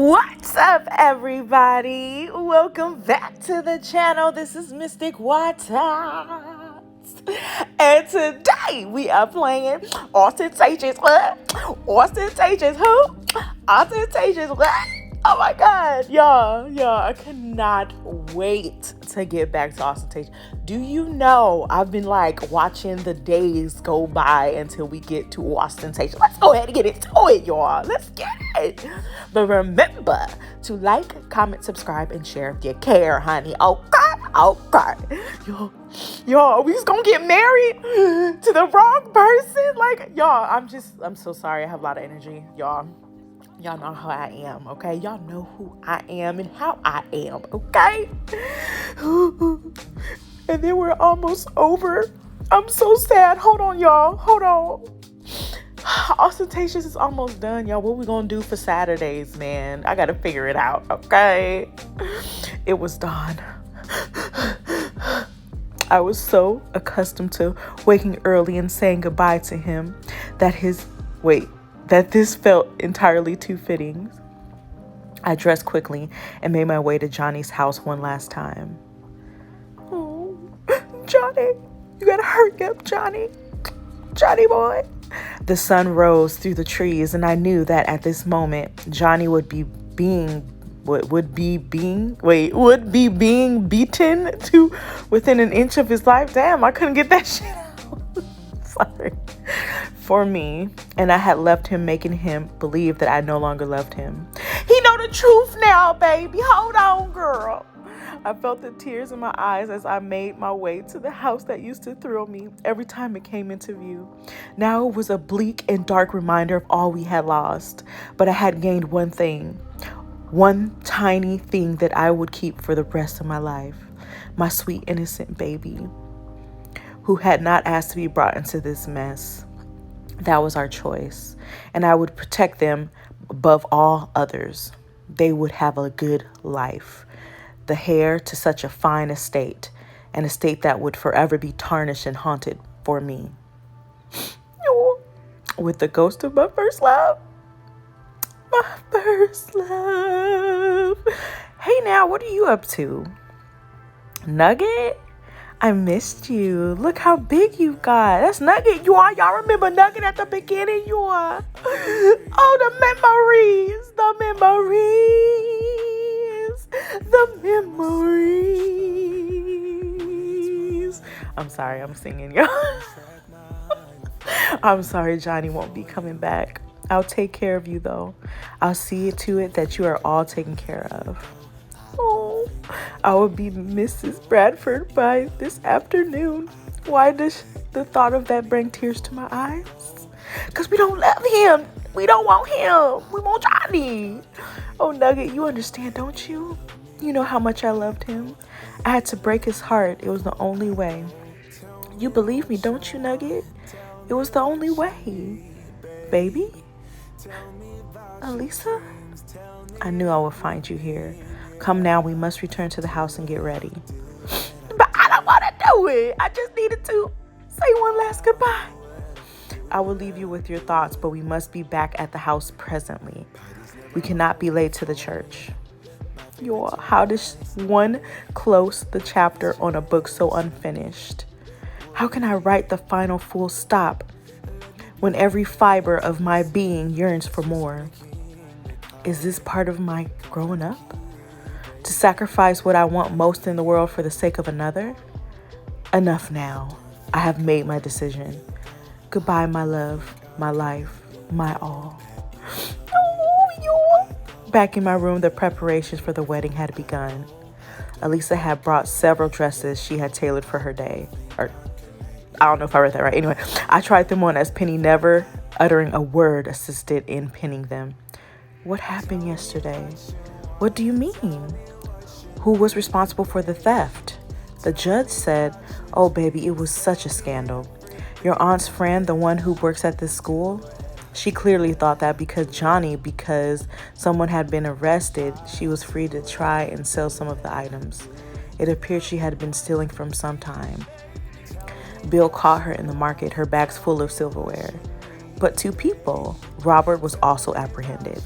What's up, everybody? Welcome back to the channel. This is Mystic Waterz. And today we are playing Austentatious. What? Austentatious who? Austentatious what? Oh my god, y'all, I cannot wait to get back to Austentatious. Do you know I've been like watching the days go by until we get to Austentatious. Let's go ahead and get into it, y'all. Let's get it. But remember to like, comment, subscribe, and share if you care, honey. Okay. Y'all, are we just gonna get married to the wrong person? Like, y'all, I'm so sorry. I have a lot of energy, y'all. Y'all know how I am, okay? Y'all know who I am and how I am, okay? And then we're almost over. I'm so sad. Hold on, y'all. Hold on. Austentatious is almost done, y'all. What we gonna do for Saturdays, man? I gotta figure it out, okay? It was done. I was so accustomed to waking early and saying goodbye to him that this felt entirely too fitting. I dressed quickly and made my way to Johnny's house one last time. Oh, Johnny, you gotta hurry up, Johnny. Johnny boy. The sun rose through the trees, and I knew that at this moment, Johnny would be being beaten to within an inch of his life. Damn, I couldn't get that shit out. Sorry. For me, and I had left him, making him believe that I no longer loved him. He know the truth now, baby. Hold on, girl. I felt the tears in my eyes as I made my way to the house that used to thrill me every time it came into view. Now it was a bleak and dark reminder of all we had lost, but I had gained one thing, one tiny thing that I would keep for the rest of my life. My sweet, innocent baby, who had not asked to be brought into this mess. That was our choice, and I would protect them above all others. They would have a good life. The heir to such a fine estate, an estate that would forever be tarnished and haunted for me. With the ghost of my first love. My first love. Hey now, what are you up to? Nugget? I missed you. Look how big you got. That's Nugget. Y'all remember Nugget at the beginning? Oh, the memories. I'm sorry, I'm singing, y'all. I'm sorry Johnny won't be coming back. I'll take care of you, though. I'll see to it that you are all taken care of. Oh, I will be Mrs. Bradford by this afternoon. Why does the thought of that bring tears to my eyes? Because we don't love him. We don't want him. We want Johnny. Oh, Nugget, you understand, don't you? You know how much I loved him. I had to break his heart. It was the only way. You believe me, don't you, Nugget? It was the only way. Baby? Elisa? I knew I would find you here. Come now, we must return to the house and get ready. But I don't want to do it. I just needed to say one last goodbye. I will leave you with your thoughts, but we must be back at the house presently. We cannot be late to the church. How does one close the chapter on a book so unfinished? How can I write the final full stop when every fiber of my being yearns for more? Is this part of my growing up? To sacrifice what I want most in the world for the sake of another? Enough now. I have made my decision. Goodbye, my love, my life, my all. Back in my room, the preparations for the wedding had begun. Elisa had brought several dresses she had tailored for her day. Or, I don't know if I read that right. Anyway, I tried them on as Penny, never uttering a word, assisted in pinning them. What happened yesterday? What do you mean? Who was responsible for the theft? The judge said, oh, baby, it was such a scandal. Your aunt's friend, the one who works at this school, she clearly thought that because someone had been arrested, she was free to try and sell some of the items. It appeared she had been stealing from some time. Bill caught her in the market, her bags full of silverware. But two people, Robert was also apprehended.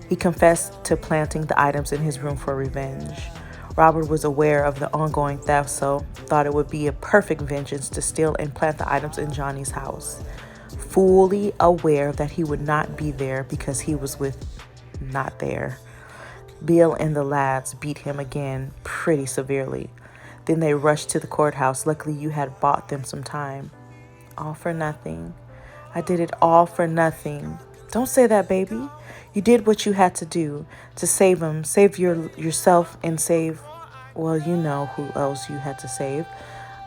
He confessed to planting the items in his room for revenge. Robert was aware of the ongoing theft, so thought it would be a perfect vengeance to steal and plant the items in Johnny's house. Fully aware that he would not be there because he was not there. Bill and the lads beat him again pretty severely. Then they rushed to the courthouse. Luckily, you had bought them some time. All for nothing. I did it all for nothing. Don't say that, baby. You did what you had to do to save him, save yourself and save, well, you know who else you had to save.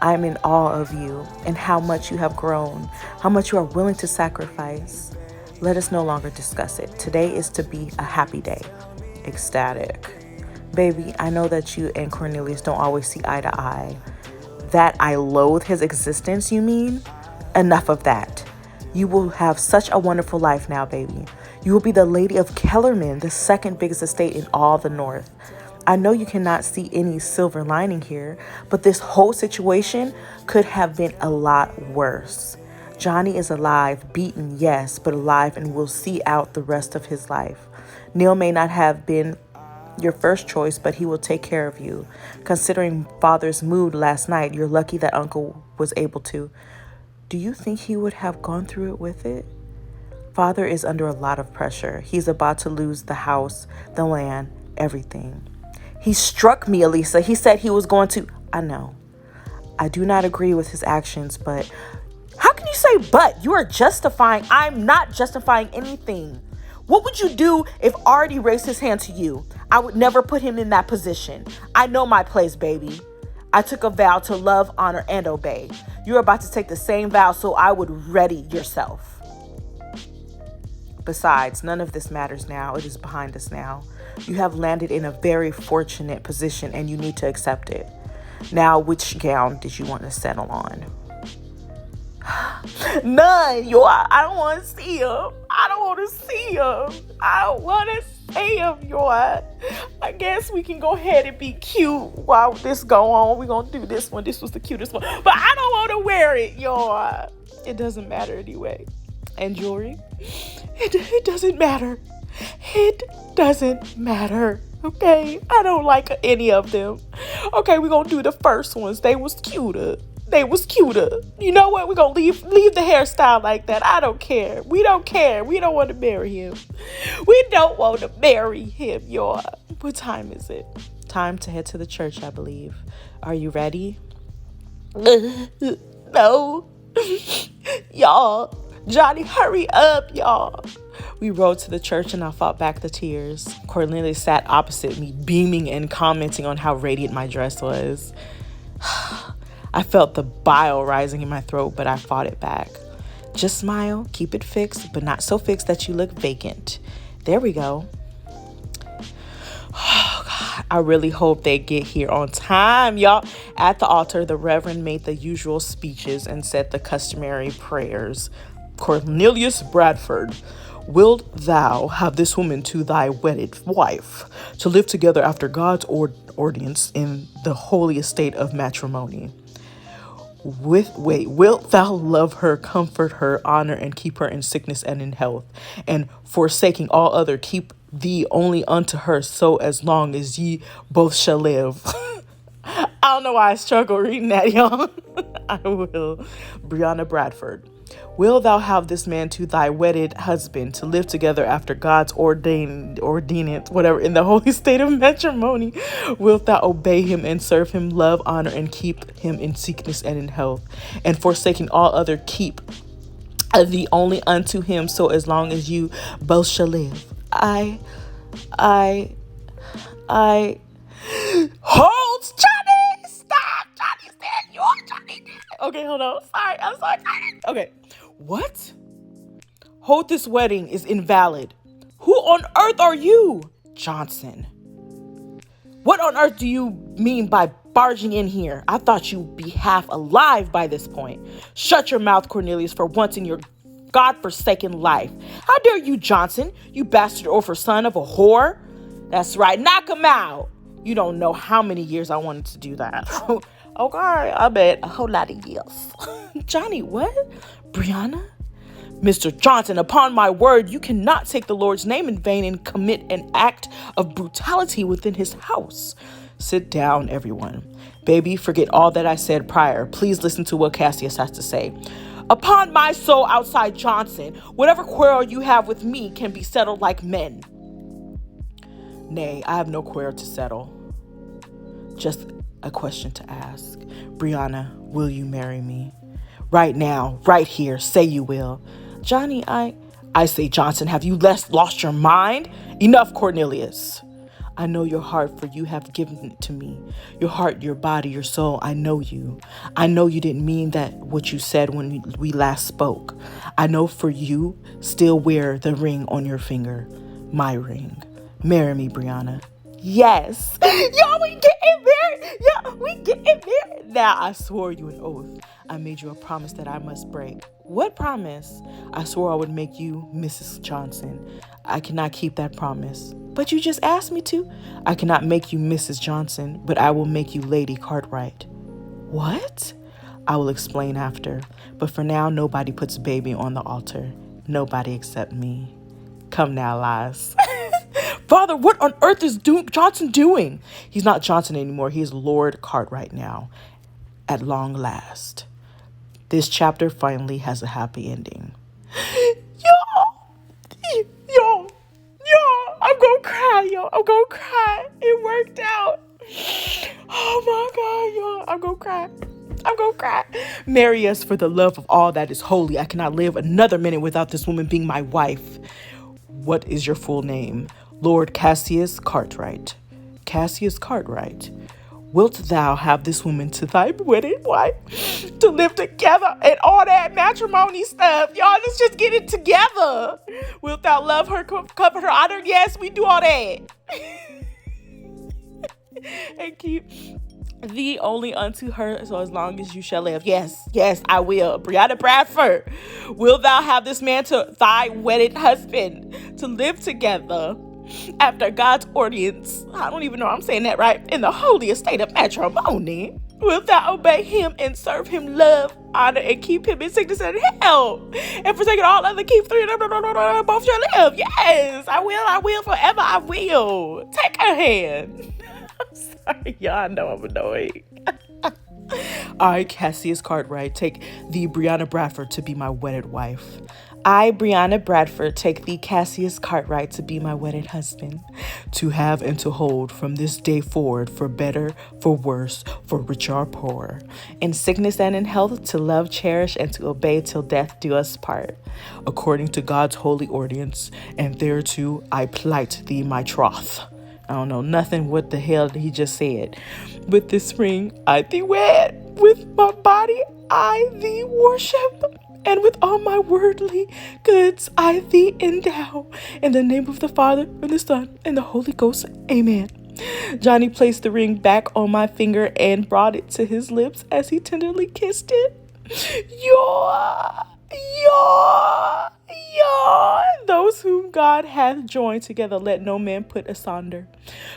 I'm in awe of you and how much you have grown, how much you are willing to sacrifice. Let us no longer discuss it. Today is to be a happy day. Ecstatic. Baby, I know that you and Cornelius don't always see eye to eye. That I loathe his existence, you mean? Enough of that. You will have such a wonderful life now, baby. You will be the lady of Kellerman, the second biggest estate in all the North. I know you cannot see any silver lining here, but this whole situation could have been a lot worse. Johnny is alive, beaten, yes, but alive and will see out the rest of his life. Neil may not have been your first choice, but he will take care of you. Considering Father's mood last night, you're lucky that Uncle was able to. Do you think he would have gone through it with it? Father is under a lot of pressure. He's about to lose the house, the land, everything. He struck me, Elisa. He said he was going to. I know. I do not agree with his actions, but how can you say but? You are justifying. I'm not justifying anything. What would you do if Artie raised his hand to you? I would never put him in that position. I know my place, baby. I took a vow to love, honor, and obey. You're about to take the same vow, so I would ready yourself. Besides, none of this matters now. It is behind us now. You have landed in a very fortunate position, and you need to accept it. Now, which gown did you want to settle on? None, yo. I don't want to see him. I don't want to see him. I don't want to see him, yo. I guess we can go ahead and be cute while this go on. We're going to do this one. This was the cutest one. But I don't want to wear it, yo. It doesn't matter anyway. And jewelry? It doesn't matter. It doesn't matter. Okay? I don't like any of them. Okay, we're going to do the first ones. They was cuter. You know what? We're going to leave the hairstyle like that. I don't care. We don't care. We don't want to marry him. We don't want to marry him, y'all. What time is it? Time to head to the church, I believe. Are you ready? No. Y'all. Johnny, hurry up, y'all. We rode to the church and I fought back the tears. Cornelius sat opposite me, beaming and commenting on how radiant my dress was. I felt the bile rising in my throat, but I fought it back. Just smile, keep it fixed, but not so fixed that you look vacant. There we go. Oh, God. I really hope they get here on time, y'all. At the altar, the Reverend made the usual speeches and said the customary prayers. Cornelius Bradford, wilt thou have this woman to thy wedded wife, to live together after God's ordinance in the holy estate of matrimony? Wilt thou love her, comfort her, honor, and keep her in sickness and in health, and forsaking all other, keep thee only unto her, so as long as ye both shall live? I don't know why I struggle reading that, y'all. I will. Brianna Bradford. Will thou have this man to thy wedded husband, to live together after God's ordinance, whatever, in the holy state of matrimony? Wilt thou obey him and serve him, love, honor, and keep him in sickness and in health, and forsaking all other, keep thee only unto him, so as long as you both shall live? I hold, Johnny! Stop! Johnny said you're Johnny. Okay, hold on. Sorry, I'm so excited. Okay. What? Hold, this wedding is invalid. Who on earth are you? Johnson. What on earth do you mean by barging in here? I thought you'd be half alive by this point. Shut your mouth, Cornelius, for once in your godforsaken life. How dare you, Johnson, you bastard orphan son of a whore? That's right, knock him out. You don't know how many years I wanted to do that. Okay, I bet a whole lot of years. Johnny, what? Brianna? Mr. Johnson, upon my word, you cannot take the Lord's name in vain and commit an act of brutality within his house. Sit down, everyone. Baby, forget all that I said prior. Please listen to what Cassius has to say. Upon my soul, outside Johnson, whatever quarrel you have with me can be settled like men. Nay, I have no quarrel to settle. Just a question to ask. Brianna, will you marry me? Right now, right here, say you will. Johnny, I say, Johnson, have you lost your mind? Enough, Cornelius. I know your heart, for you have given it to me. Your heart, your body, your soul, I know you. I know you didn't mean that what you said when we last spoke. I know for you still wear the ring on your finger. My ring. Marry me, Brianna. Yes. Yo, we getting married. Yo, we getting married. Now, I swore you an oath. I made you a promise that I must break. What promise? I swore I would make you Mrs. Johnson. I cannot keep that promise. But you just asked me to. I cannot make you Mrs. Johnson, but I will make you Lady Cartwright. What? I will explain after. But for now, nobody puts baby on the altar. Nobody except me. Come now, lies. Father, what on earth is Johnson doing? He's not Johnson anymore. He is Lord Cartwright now. At long last. This chapter finally has a happy ending. Yo, I'm gonna cry, yo. I'm gonna cry. It worked out. Oh my God, yo. I'm gonna cry. Marry us for the love of all that is holy. I cannot live another minute without this woman being my wife. What is your full name? Lord Cassius Cartwright. Cassius Cartwright. Wilt thou have this woman to thy wedded wife, to live together and all that matrimony stuff? Y'all, let's just get it together. Wilt thou love her, cover her honor? Yes, we do all that. And keep thee only unto her so as long as you shall live. Yes, I will. Brianna Bradford, wilt thou have this man to thy wedded husband, to live together after God's ordinance? I don't even know I'm saying that right. In the holy estate of matrimony. Wilt thou obey him and serve him love, honor, and keep him in sickness and health? And forsaking all other, keep three, both shall live. Yes, I will, forever I will. Take her hand. I'm sorry, y'all, I know I'm annoying. I, Cassius Cartwright, take thee, Brianna Bradford, to be my wedded wife. I, Brianna Bradford, take thee, Cassius Cartwright, to be my wedded husband, to have and to hold from this day forward, for better, for worse, for richer or poorer, in sickness and in health, to love, cherish, and to obey till death do us part, according to God's holy ordinance, and thereto I plight thee my troth. I don't know nothing what the hell he just said. With this ring I thee wed, with my body I thee worship, and with all my worldly goods I thee endow. In the name of the Father, and the Son, and the Holy Ghost. Amen. Johnny placed the ring back on my finger and brought it to his lips as he tenderly kissed it. Those whom God hath joined together, let no man put asunder.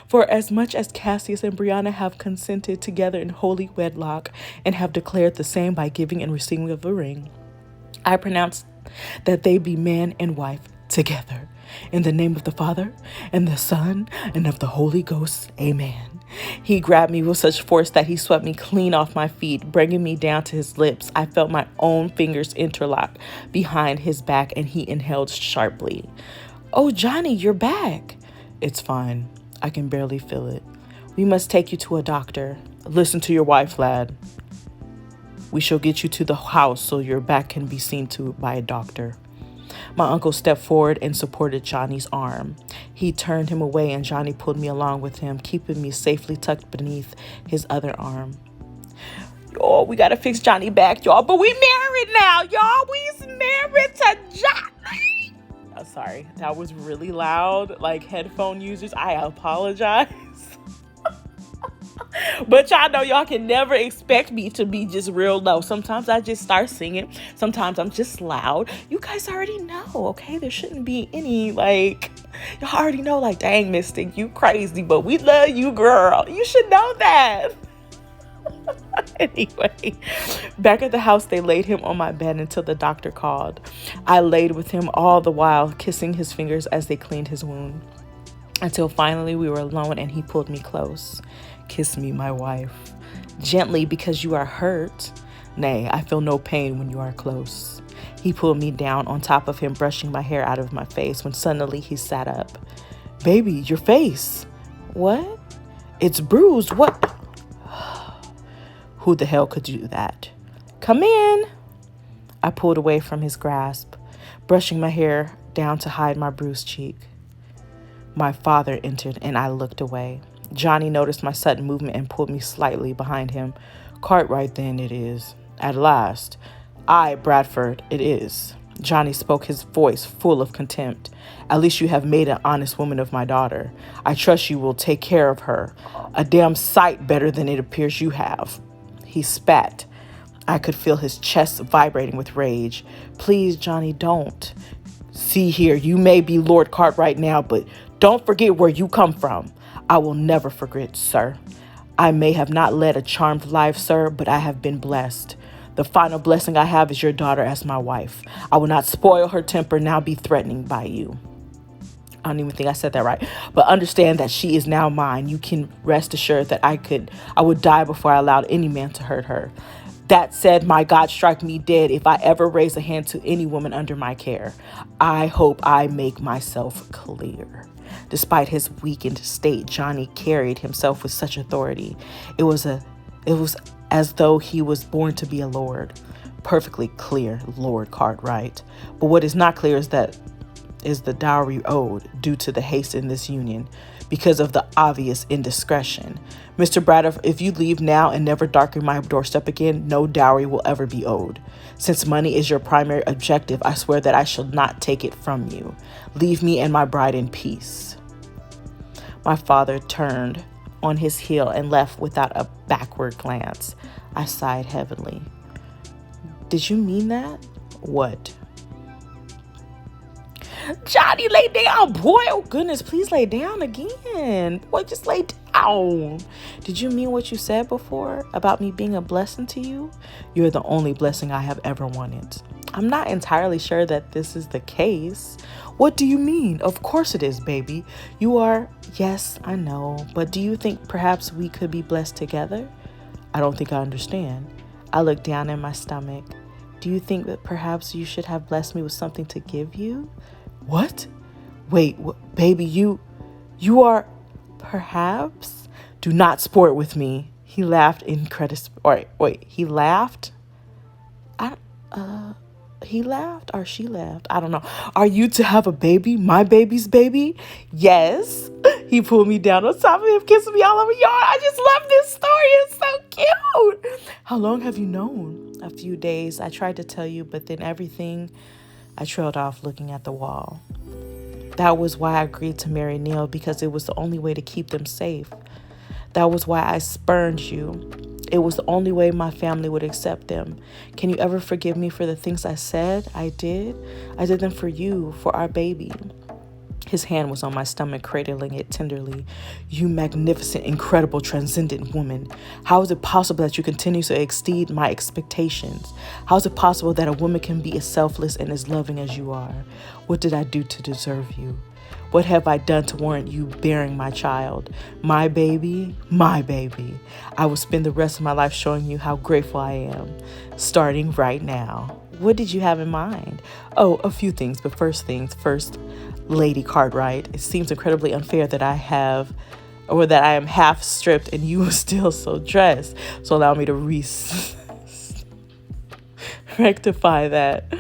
For as much as Cassius and Brianna have consented together in holy wedlock, and have declared the same by giving and receiving of the ring, I pronounce that they be man and wife together. In the name of the Father, and the Son, and of the Holy Ghost. Amen. He grabbed me with such force that he swept me clean off my feet, bringing me down to his lips. I felt my own fingers interlock behind his back, and he inhaled sharply. Oh, Johnny, you're back. It's fine. I can barely feel it. We must take you to a doctor. Listen to your wife, lad. We shall get you to the house so your back can be seen to by a doctor. My uncle stepped forward and supported Johnny's arm. He turned him away, and Johnny pulled me along with him, keeping me safely tucked beneath his other arm. Y'all, we gotta fix Johnny back, y'all. But we married now, y'all. We's married to Johnny. Oh, sorry, that was really loud. Like, headphone users, I apologize. But y'all know y'all can never expect me to be just real low. Sometimes I just start singing. Sometimes I'm just loud. You guys already know, okay? There shouldn't be any, like, y'all already know, like, dang, Mystic, you crazy, but we love you, girl. You should know that. Anyway, back at the house, they laid him on my bed until the doctor called. I laid with him all the while, kissing his fingers as they cleaned his wound. Until finally we were alone and he pulled me close. Kiss me, my wife. Gently, because you are hurt. Nay, I feel no pain when you are close. He pulled me down on top of him, brushing my hair out of my face, when suddenly he sat up. Baby, your face. What? It's bruised. What? Who the hell could do that? Come in. I pulled away from his grasp, brushing my hair down to hide my bruised cheek. My father entered and I looked away. Johnny noticed my sudden movement and pulled me slightly behind him. Cartwright, then it is. At last. I, Bradford, it is. Johnny spoke, his voice full of contempt. At least you have made an honest woman of my daughter. I trust you will take care of her. A damn sight better than it appears you have. He spat. I could feel his chest vibrating with rage. Please, Johnny, don't. See here, you may be Lord Cartwright now, but don't forget where you come from. I will never forget, sir. I may have not led a charmed life, sir, but I have been blessed. The final blessing I have is your daughter as my wife. I will not spoil her temper, now be threatening by you. I don't even think I said that right. But understand that she is now mine. You can rest assured that I would die before I allowed any man to hurt her. That said, my God, strike me dead if I ever raise a hand to any woman under my care. I hope I make myself clear. Despite his weakened state, Johnny carried himself with such authority. It was as though he was born to be a lord. Perfectly clear, Lord Cartwright. But what is not clear is the dowry owed due to the haste in this union because of the obvious indiscretion. Mr. Bradford, if you leave now and never darken my doorstep again, no dowry will ever be owed. Since money is your primary objective, I swear that I shall not take it from you. Leave me and my bride in peace. My father turned on his heel and left without a backward glance. I sighed heavily. Did you mean that? What? Johnny, lay down, boy. Oh, goodness, please lay down again. Boy, just lay down. Did you mean what you said before about me being a blessing to you? You're the only blessing I have ever wanted. I'm not entirely sure that this is the case. What do you mean? Of course it is, baby. You are, yes, I know. But do you think perhaps we could be blessed together? I don't think I understand. I looked down in my stomach. Do you think that perhaps you should have blessed me with something to give you? What? Wait, baby, you are, perhaps? Do not sport with me. He laughed he laughed? He laughed or she laughed? I don't know. Are you to have a baby? My baby's baby? Yes. He pulled me down on top of him, kissing me all over yard. I just love this story. It's so cute. How long have you known? A few days. I tried to tell you, but then I trailed off looking at the wall. That was why I agreed to marry Neil, because it was the only way to keep them safe. That was why I spurned you. It was the only way my family would accept them. Can you ever forgive me for the things I said? I did them for you, for our baby. His hand was on my stomach, cradling it tenderly. You magnificent, incredible, transcendent woman. How is it possible that you continue to exceed my expectations? How is it possible that a woman can be as selfless and as loving as you are? What did I do to deserve you? What have I done to warrant you bearing my child? My baby, my baby. I will spend the rest of my life showing you how grateful I am, starting right now. What did you have in mind? Oh, a few things, but first things first, Lady Cartwright. It seems incredibly unfair that I am half stripped and you are still so dressed. So allow me to rectify that.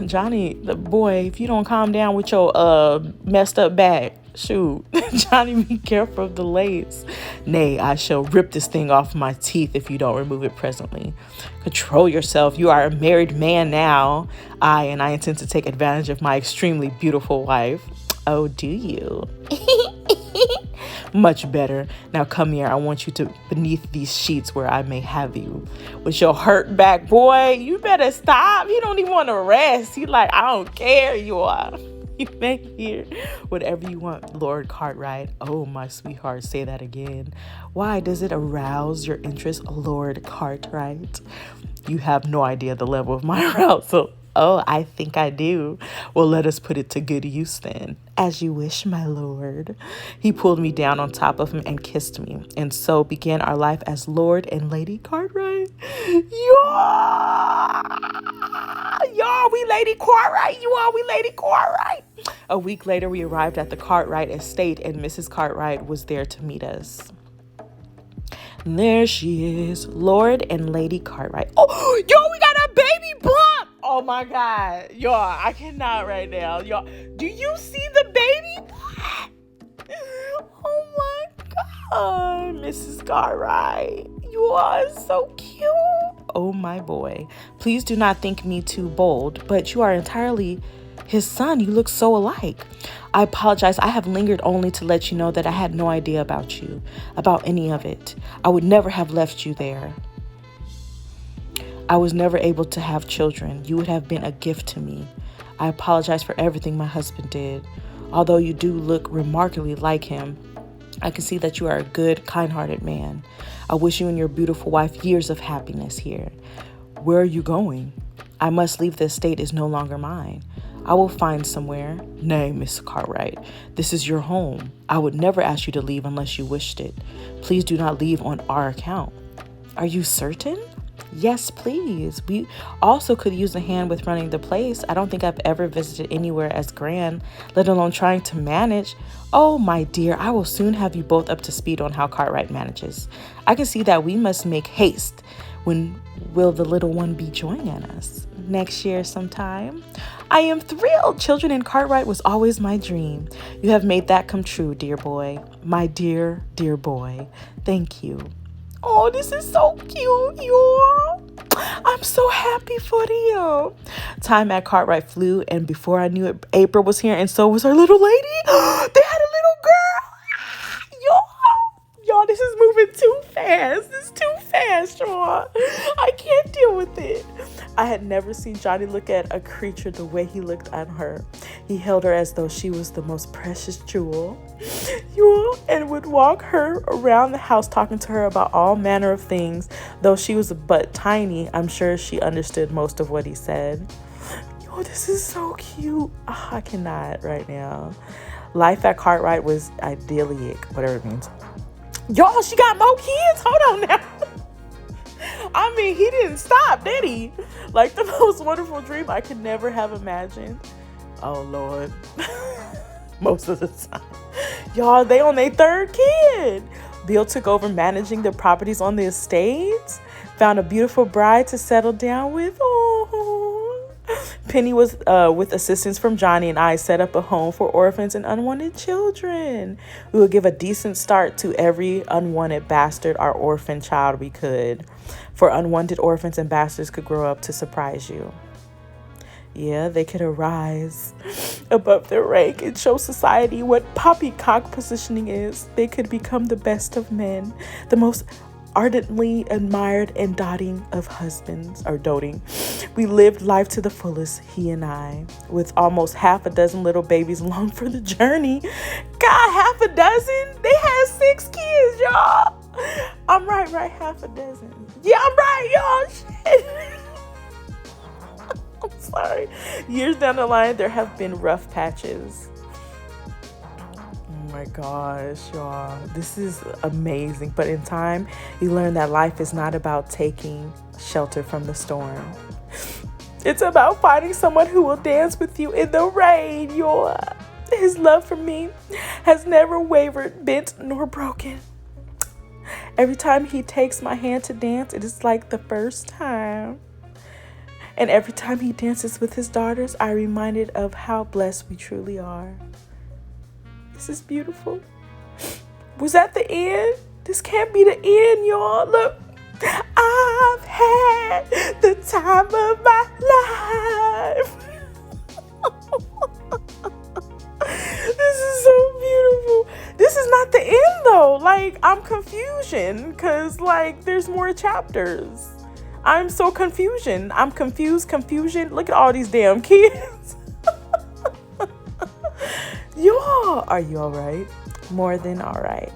Johnny, the boy, if you don't calm down with your messed up back, shoot. Johnny, be careful of the lace. Nay, I shall rip this thing off my teeth if you don't remove it presently. Control yourself. You are a married man now. I intend to take advantage of my extremely beautiful wife. Oh, do you? Much better. Now come here. I want you to beneath these sheets where I may have you. With your hurt back, boy, you better stop. You don't even want to rest. You like, I don't care. You are. You may hear whatever you want, Lord Cartwright. Oh, my sweetheart, say that again. Why does it arouse your interest, Lord Cartwright? You have no idea the level of my arousal. Oh, I think I do. Well, let us put it to good use then. As you wish, my lord. He pulled me down on top of him and kissed me. And so began our life as Lord and Lady Cartwright. Y'all, we Lady Cartwright. We Lady Cartwright. A week later, we arrived at the Cartwright estate, and Mrs. Cartwright was there to meet us. And there she is, Lord and Lady Cartwright. Oh, yo, we got a baby bump. Oh my God, y'all, I cannot right now. Y'all, do you see the baby? Oh my God, Mrs. Cartwright, you are so cute. Oh my boy, please do not think me too bold, but you are entirely his son. You look so alike. I apologize. I have lingered only to let you know that I had no idea about you, about any of it. I would never have left you there. I was never able to have children. You would have been a gift to me. I apologize for everything my husband did. Although you do look remarkably like him, I can see that you are a good, kind-hearted man. I wish you and your beautiful wife years of happiness here. Where are you going? I must leave. The estate is no longer mine. I will find somewhere. Nay, Miss Cartwright, this is your home. I would never ask you to leave unless you wished it. Please do not leave on our account. Are you certain? Yes, please. We also could use a hand with running the place. I don't think I've ever visited anywhere as grand, let alone trying to manage. Oh, my dear, I will soon have you both up to speed on how Cartwright manages. I can see that we must make haste. When will the little one be joining us? Next year sometime? I am thrilled. Children in Cartwright was always my dream. You have made that come true, dear boy. My dear, dear boy. Thank you. Oh, this is so cute, y'all. I'm so happy for you. Time at Cartwright flew, and before I knew it, April was here, and so was her little lady. They had a little girl. Y'all, this is moving too fast. This is too fast, y'all. I can't deal with it. I had never seen Johnny look at a creature the way he looked at her. He held her as though she was the most precious jewel. And would walk her around the house talking to her about all manner of things. Though she was but tiny, I'm sure she understood most of what he said. This is so cute. Oh, I cannot right now. Life at Cartwright was idyllic, whatever it means. Y'all, she got more kids? Hold on now. I mean, he didn't stop, did he? Like the most wonderful dream I could never have imagined. Oh, Lord. Most of the time. Y'all, they on their third kid. Bill took over managing the properties on the estates. Found a beautiful bride to settle down with. Oh. Penny was with assistance from Johnny and I set up a home for orphans and unwanted children. We would give a decent start to every unwanted bastard or orphan child we could. For unwanted orphans and bastards could grow up to surprise you. Yeah, they could arise above their rank and show society what poppycock positioning is. They could become the best of men, the most ardently admired and doting of husbands, or doting. We lived life to the fullest, he and I, with almost half a dozen little babies along for the journey. God, half a dozen? They had 6 kids, y'all. I'm right, half a dozen. Yeah, I'm right, y'all. Shit. I'm sorry. Years down the line, there have been rough patches. Oh my gosh, y'all. This is amazing. But in time, you learn that life is not about taking shelter from the storm. It's about finding someone who will dance with you in the rain, y'all. His love for me has never wavered, bent, nor broken. Every time he takes my hand to dance, it is like the first time. And every time he dances with his daughters, I'm reminded of how blessed we truly are. This is beautiful. Was that the end? This can't be the end, y'all. Look, I've had the time of my life. This is so beautiful. This is not the end, though. Like, I'm confusion because, like, there's more chapters. I'm so confusion. I'm confused, confusion. Look at all these damn kids. Are you all right? More than all right.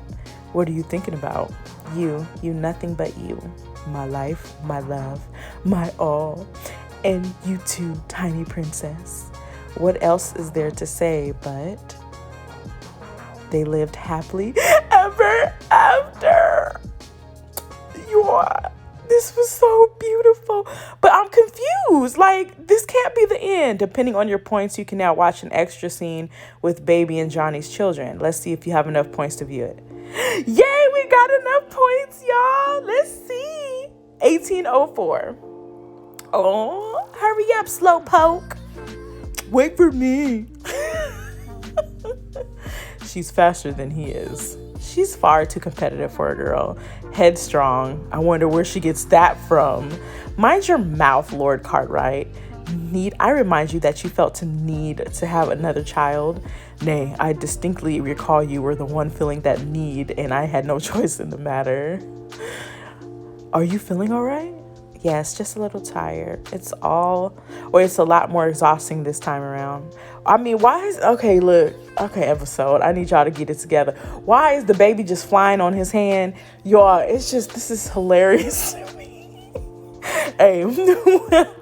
What are you thinking about? You nothing but you. My life, my love, my all. And you too, tiny princess. What else is there to say but they lived happily ever after? This was so beautiful. But I'm confused. Like, this can't be the end. Depending on your points, you can now watch an extra scene with Baby and Johnny's children. Let's see if you have enough points to view it. Yay, we got enough points, y'all. Let's see. 1804. Oh, hurry up, slowpoke. Wait for me. She's faster than he is. She's far too competitive for a girl. Headstrong. I wonder where she gets that from. Mind your mouth, Lord Cartwright. I remind you that you felt to need to have another child. Nay, I distinctly recall you were the one feeling that need, and I had no choice in the matter. Are you feeling all right? Yes, just a little tired. It's a lot more exhausting this time around. I mean, episode, I need y'all to get it together. Why is the baby just flying on his hand? Y'all, this is hilarious to me. Hey,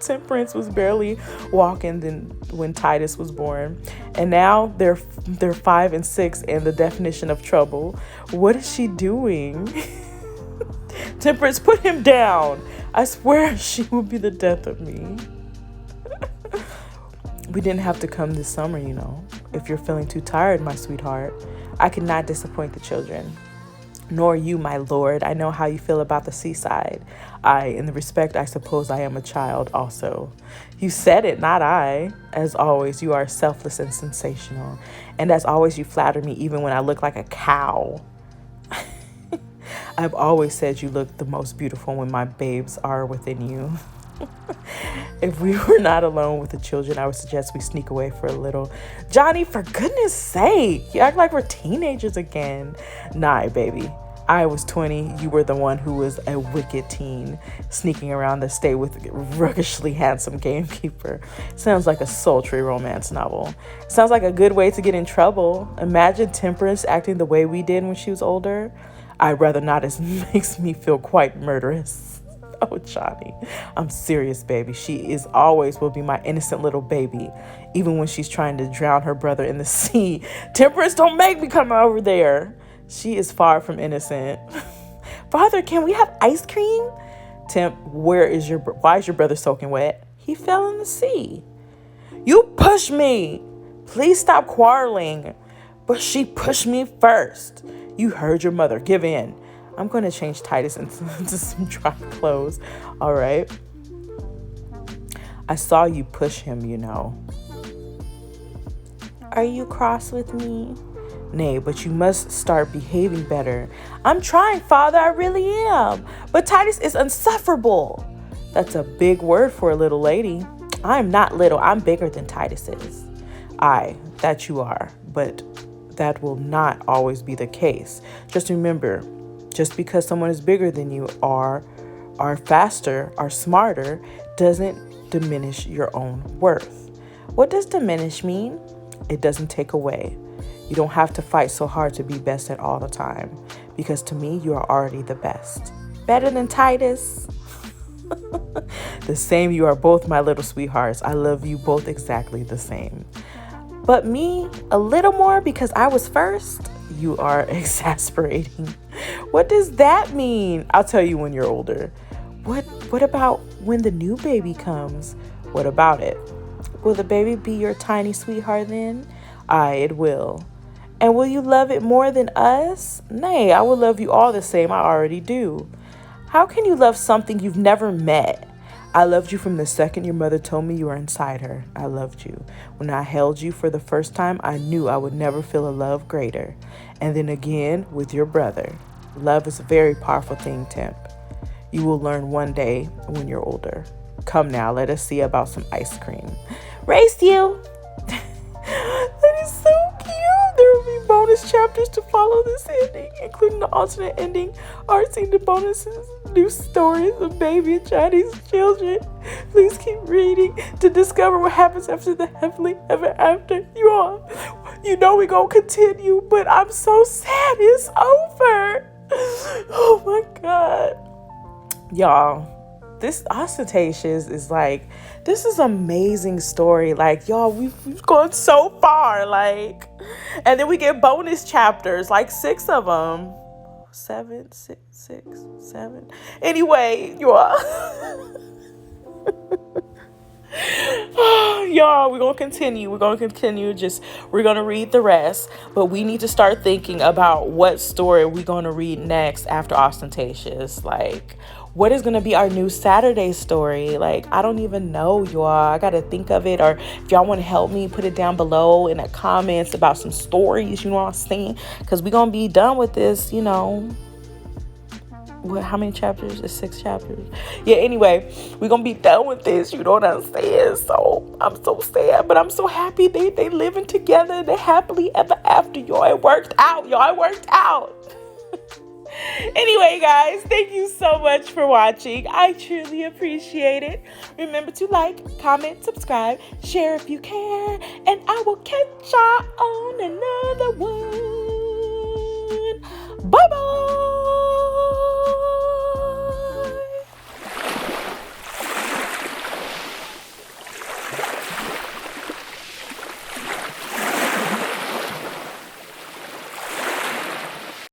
Temperance was barely walking when Titus was born. And now they're 5 and 6 and the definition of trouble. What is she doing? Temperance, put him down. I swear she will be the death of me. We didn't have to come this summer, you know. If you're feeling too tired, my sweetheart, I cannot disappoint the children. Nor you, my lord. I know how you feel about the seaside. In the respect, I suppose I am a child also. You said it, not I. As always, you are selfless and sensational. And as always, you flatter me even when I look like a cow. I've always said you look the most beautiful when my babes are within you. If we were not alone with the children, I would suggest we sneak away for a little. Johnny, for goodness sake, you act like we're teenagers again. Nah, baby. I was 20. You were the one who was a wicked teen, sneaking around the state with a ruggishly handsome gamekeeper. Sounds like a sultry romance novel. Sounds like a good way to get in trouble. Imagine Temperance acting the way we did when she was older. I'd rather not, as makes me feel quite murderous. Oh, Johnny, I'm serious, baby. She will be my innocent little baby, even when she's trying to drown her brother in the sea. Temperance, don't make me come over there. She is far from innocent. Father, can we have ice cream? Temp, why is your brother soaking wet? He fell in the sea. You pushed me. Please stop quarreling. But she pushed me first. You heard your mother. Give in. I'm going to change Titus into some dry clothes. All right. I saw you push him, you know. Are you cross with me? Nay, but you must start behaving better. I'm trying, Father. I really am. But Titus is insufferable. That's a big word for a little lady. I'm not little. I'm bigger than Titus is. Aye, that you are. But that will not always be the case. Just remember, just because someone is bigger than you are faster, are smarter, doesn't diminish your own worth. What does diminish mean? It doesn't take away. You don't have to fight so hard to be best at all the time, because to me, you are already the best. Better than Titus. The same, you are both my little sweethearts. I love you both exactly the same. But me, a little more because I was first? You are exasperating. What does that mean? I'll tell you when you're older. What about when the new baby comes? What about it? Will the baby be your tiny sweetheart then? Aye, it will. And will you love it more than us? Nay, I will love you all the same. I already do. How can you love something you've never met? I loved you from the second your mother told me you were inside her. I loved you. When I held you for the first time, I knew I would never feel a love greater. And then again with your brother. Love is a very powerful thing, Temp. You will learn one day when you're older. Come now, let us see about some ice cream. Race you! That is so cute. There will be bonus bonus chapters to follow this ending, including the alternate ending, art scene, the bonuses, new stories of baby and Chinese children. Please keep reading to discover what happens after the happily ever after. You all, you know we're gonna continue, but I'm so sad it's over. Oh my God. Y'all, this Austentatious is like, this is an amazing story. Like, y'all, we've gone so far. Like, and then we get bonus chapters, like 6 of them. 7, 6, 7. Anyway, y'all. Y'all, we're gonna continue. We're gonna read the rest, but we need to start thinking about what story we're gonna read next after Austentatious. Like, what is gonna be our new Saturday story? Like, I don't even know, y'all. I gotta think of it. Or if y'all want to help me, put it down below in the comments about some stories, you know what I'm saying? Because we're gonna be done with this, you know. How many chapters? It's 6 chapters. Yeah, anyway, we're gonna be done with this, you know what I'm saying? So I'm so sad, but I'm so happy they living together. They're happily ever after, y'all. It worked out, y'all. It worked out. Anyway, guys, thank you so much for watching. I truly appreciate it. Remember to like, comment, subscribe, share if you care, and I will catch y'all on another one.